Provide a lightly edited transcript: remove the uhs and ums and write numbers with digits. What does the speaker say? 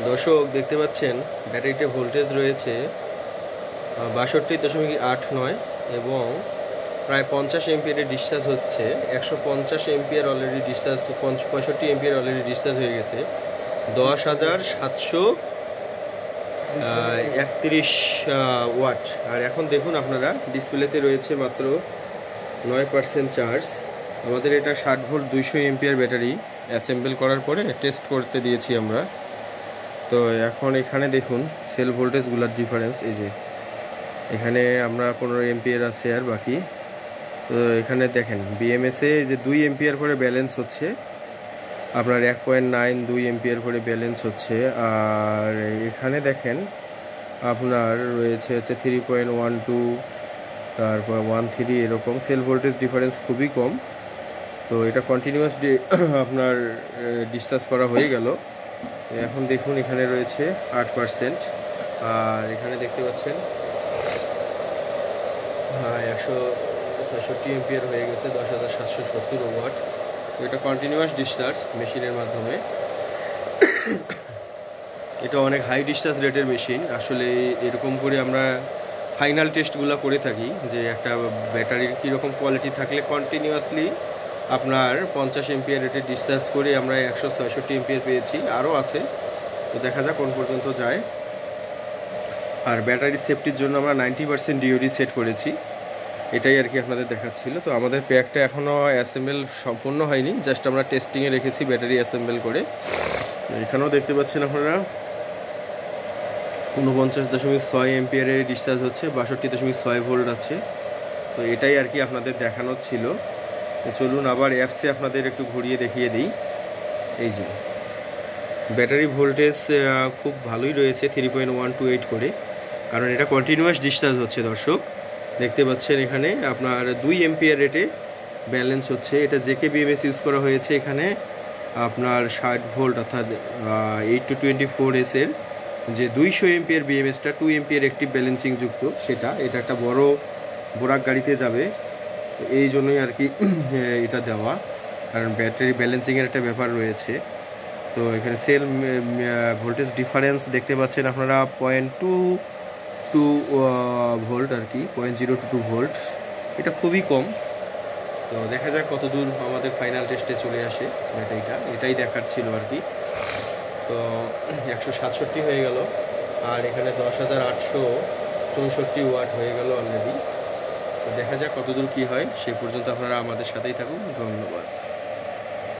দর্শক দেখতে পাচ্ছেন ব্যাটারিতে ভোল্টেজ রয়েছে 62.89 এবং প্রায় 50 এমপিয়ারের ডিসচার্জ হচ্ছে। 150 ampere already discharge, 65 ampere already discharge হয়ে গেছে। 10,731 ওয়াট। আর এখন দেখুন আপনারা ডিসপ্লেতে রয়েছে মাত্র 9% চার্জ। আমাদের এটা 60 ভোল্ট 200 এমপিয়ার ব্যাটারি অ্যাসেম্বল করার পরে টেস্ট করতে দিয়েছি আমরা। তো এখন এখানে দেখুন সেল ভোল্টেজগুলোর ডিফারেন্স। এই যে এখানে আমরা 15 এমপিয়ার আছে আর বাকি। তো এখানে দেখেন বিএমএসে যে 2 এমপিয়ার করে ব্যালেন্স হচ্ছে, আপনার 1.92 এমপিয়ার করে ব্যালেন্স হচ্ছে। আর এখানে দেখেন আপনার রয়েছে হচ্ছে 3.12, তারপর 1.3, এরকম সেল ভোল্টেজ ডিফারেন্স খুবই কম। তো এটা কন্টিনিউয়াস আপনার ডিসচার্জ করা হয়ে গেল। এখন দেখুন এখানে রয়েছে 8%। আর এখানে দেখতে পাচ্ছেন 166 এমপিয়ার হয়ে গেছে, 10,770 ওয়াট। তো এটা কন্টিনিউয়াস ডিসচার্জ মেশিনের মাধ্যমে। এটা অনেক হাই ডিসচার্জ রেটের মেশিন। আসলে এরকম করে আমরা ফাইনাল টেস্টগুলো করে থাকি যে একটা ব্যাটারির কীরকম কোয়ালিটি থাকলে কন্টিনিউয়াসলি আপনার 50 এমপিয়ার রেটে ডিসচার্জ করে আমরা 166 এমপিয়ার পেয়েছি। আরও আছে, তো দেখা যাক কোন পর্যন্ত যায়। আর ব্যাটারি সেফটির জন্য আমরা 90% ডিওডি সেট করেছি। এটাই আর কি আপনাদের দেখাচ্ছিল। তো আমাদের প্যাকটা এখনও অ্যাসেম্বল সম্পূর্ণ হয়নি, জাস্ট আমরা টেস্টিংয়ে রেখেছি ব্যাটারি অ্যাসেম্বল করে। এখানেও দেখতে পাচ্ছেন আপনারা 49.6 এমপিয়ারের ডিসচার্জ হচ্ছে, 62.6 ভোল্ট আছে। তো এটাই আর কি আপনাদের দেখানো ছিল। তো চলুন আবার অ্যাপসে আপনাদের একটু ঘুরিয়ে দেখিয়ে দিই। এই যে ব্যাটারি ভোল্টেজ খুব ভালোই রয়েছে, 3.128 করে, কারণ এটা কন্টিনিউয়াস ডিসচার্জ হচ্ছে। দর্শক দেখতে পাচ্ছেন এখানে আপনার 2 এমপিয়ার রেটে ব্যালেন্স হচ্ছে। এটা জেকে বিএমএস ইউজ করা হয়েছে এখানে আপনার 60 ভোল্ট অর্থাৎ 8-24S এর যে 200 এমপিয়ার বিএমএসটা 2 এমপিয়ার অ্যাক্টিভ ব্যালেন্সিং যুক্ত, এটা একটা বড় বোরাক গাড়িতে যাবে। এই জন্যই আর কি এটা দেওয়া, কারণ ব্যাটারি ব্যালেন্সিংয়ের একটা ব্যাপার রয়েছে। তো এখানে সেল ভোল্টেজ ডিফারেন্স দেখতে পাচ্ছেন আপনারা 0.22 ভোল্ট আর কি, 0.022 ভোল্ট। এটা খুবই কম। তো দেখা যাক কত দূর আমাদের ফাইনাল টেস্টে চলে আসে ব্যাটারিটা, এটাই দেখার ছিল আর কি। তো 167 হয়ে গেল, আর এখানে 10,864 ওয়াট হয়ে গেল অলরেডি। তো দেখা যাক কত দূর কী হয়, সে পর্যন্ত আপনারা আমাদের সাথেই থাকুন। ধন্যবাদ।